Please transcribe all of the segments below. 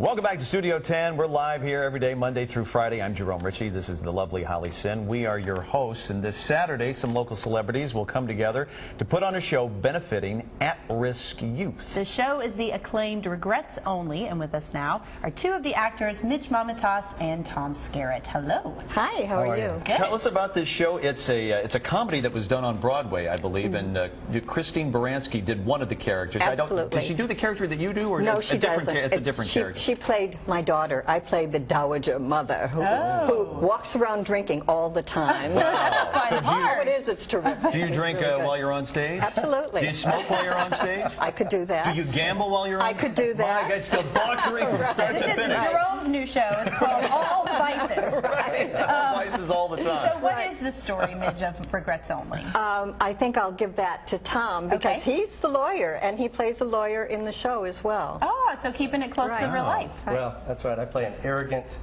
Welcome back to Studio 10. We're live here every day, Monday through Friday. I'm Jerome Ritchie. This is the lovely Holly Sin. We are your hosts, and this Saturday, some local celebrities will come together to put on a show benefiting at-risk youth. The show is the acclaimed Regrets Only, and with us now are two of the actors, Mitch Momatas and Tom Skerritt. Hello. Hi, how are you? Good. Tell us about this show. It's a comedy that was done on Broadway, I believe, and Christine Baranski did one of the characters. Absolutely. Does she do the character that you do, or no, she doesn't. It's a different character. She played my daughter. I played the dowager mother who walks around drinking all the time. That's a fun part. It is. It's terrific. Do you drink really while you're on stage? Absolutely. Do you smoke while you're on stage? I could do that. Do you gamble while you're on stage? I could do that. My God, it's debauchery from start to This finish. is Jerome's new show. It's called All the Vices. Right. Vices all the time. So what is the story, Midge, of Regrets Only? I think I'll give that to Tom because he's the lawyer and he plays a lawyer in the show as well. Oh, so keeping it close to real life. Well, that's right. I play an arrogant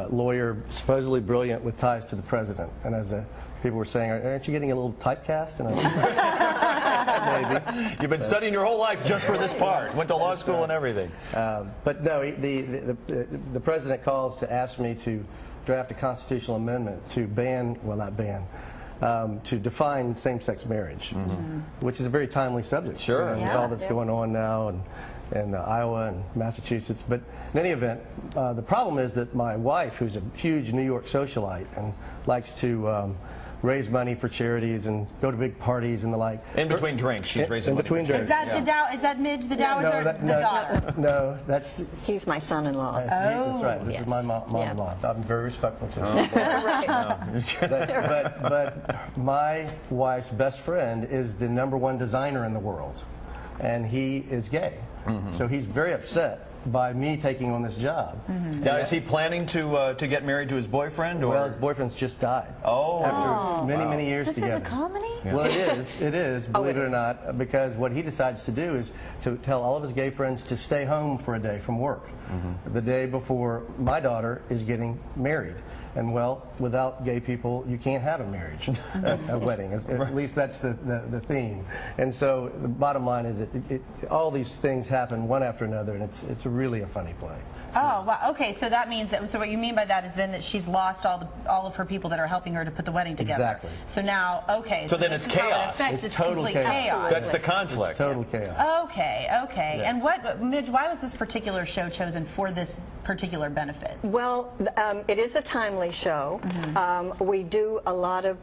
lawyer, supposedly brilliant, with ties to the president. And as people were saying, aren't you getting a little typecast? And I said, maybe. You've been studying your whole life just for this part. Went to law school and everything. But no, the president calls to ask me to draft a constitutional amendment to ban, well, not ban, to define same-sex marriage, which is a very timely subject. Sure. With all that's going on now in Iowa and Massachusetts. But in any event, the problem is that my wife, who's a huge New York socialite and likes to raise money for charities and go to big parties and the like. In between drinks, she's raising money. In between drinks. Is that is that Midge, the dowager, the daughter? No, that's... He's my son-in-law. That's right. This is my mom-in-law. I'm very respectful to her. But my wife's best friend is the #1 designer in the world, and he is gay. So he's very upset by me taking on this job. Now, is he planning to get married to his boyfriend? Or? Well, his boyfriend's just died. After many years together. This is a comedy? Well, it is, believe it or not, because what he decides to do is to tell all of his gay friends to stay home for a day from work, the day before my daughter is getting married. And well, without gay people, you can't have a marriage, a wedding. At least that's the theme. And so the bottom line is all these things happen one after another, and it's really a funny play. Oh, wow. Okay, so that means that, so what you mean by that is then that she's lost all of her people that are helping her to put the wedding together. Exactly. So now, okay. So then it's chaos. It's total complete chaos. That's the conflict. It's total chaos. Okay. Yes. And Midge, why was this particular show chosen for this particular benefit? Well, it is a timely show. We do a lot of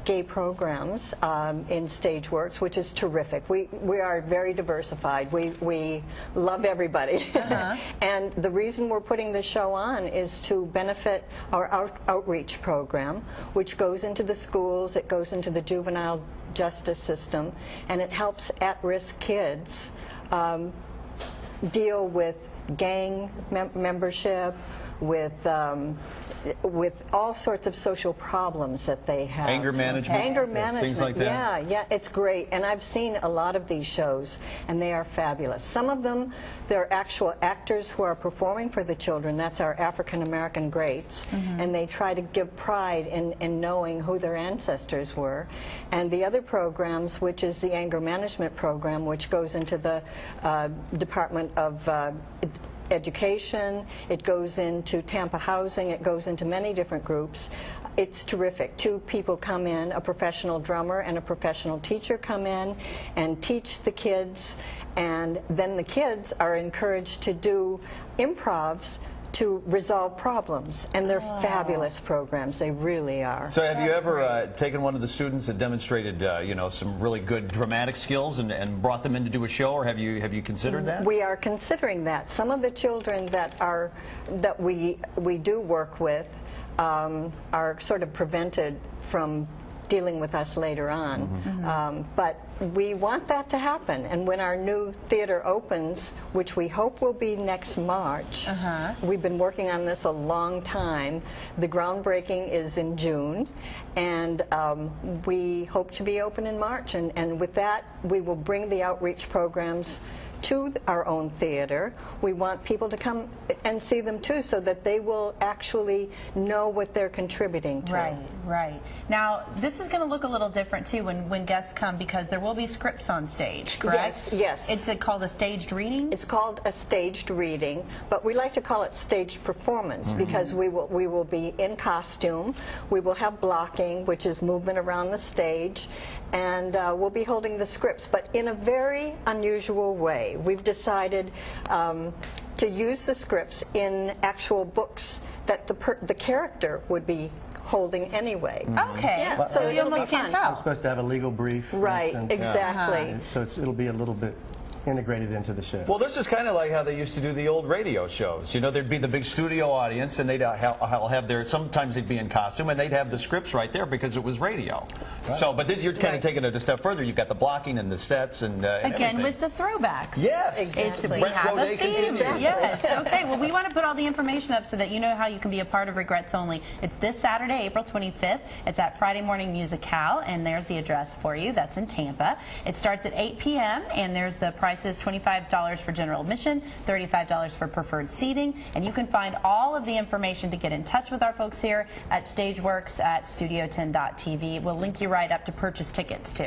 gay programs in Stageworks, which is terrific. We are very diversified. We love everybody. And the reason we're putting this show on is to benefit our outreach program, which goes into the schools, it goes into the juvenile justice system, and it helps at-risk kids deal with gang membership, with all sorts of social problems that they have. Anger management. Anger management. Things like that. Yeah, it's great. And I've seen a lot of these shows, and they are fabulous. Some of them, they're actual actors who are performing for the children. That's our African American greats. And they try to give pride in knowing who their ancestors were. And the other programs, which is the anger management program, which goes into the Department of Education, it goes into Tampa Housing, it goes into many different groups. It's terrific. Two people come in, a professional drummer and a professional teacher come in and teach the kids, and then the kids are encouraged to do improvs to resolve problems, and they're fabulous programs. They really are. So have you ever taken one of the students that demonstrated some really good dramatic skills and brought them in to do a show, or have you considered that? We are considering that. Some of the children that we do work with are sort of prevented from dealing with us later on. But we want that to happen, and when our new theater opens, which we hope will be next March, we've been working on this a long time. The groundbreaking is in June, and we hope to be open in March, and with that we will bring the outreach programs to our own theater. We want people to come and see them too, so that they will actually know what they're contributing to. Right, right. Now, this is going to look a little different too when guests come, because there will be scripts on stage, correct? Yes, yes. It's called a staged reading? It's called a staged reading, but we like to call it staged performance because we will be in costume. We will have blocking, which is movement around the stage, and we'll be holding the scripts, but in a very unusual way. We've decided to use the scripts in actual books that the character would be holding anyway. Okay, Yeah, so you it'll be almost can't fun. I'm tell. supposed to have a legal brief, for Right, instance. exactly. So it'll be a little bit integrated into the show. Well, this is kind of like how they used to do the old radio shows. You know, there'd be the big studio audience, and they'd have their, sometimes they'd be in costume, and they'd have the scripts right there because it was radio. Right. So, but this, you're kind of taking it a step further. You've got the blocking and the sets and Again, everything. with the throwbacks. Yes. Exactly. We have a Retro Day theme. continues. Yes. Okay. Well, we want to put all the information up so that you know how you can be a part of Regrets Only. It's this Saturday, April 25th. It's at Friday Morning Musicale, and there's the address for you. That's in Tampa. It starts at 8 p.m. and there's the prices: $25 for general admission, $35 for preferred seating, and you can find all of the information to get in touch with our folks here at Stageworks at Studio10.tv. We'll link you right up to purchase tickets too.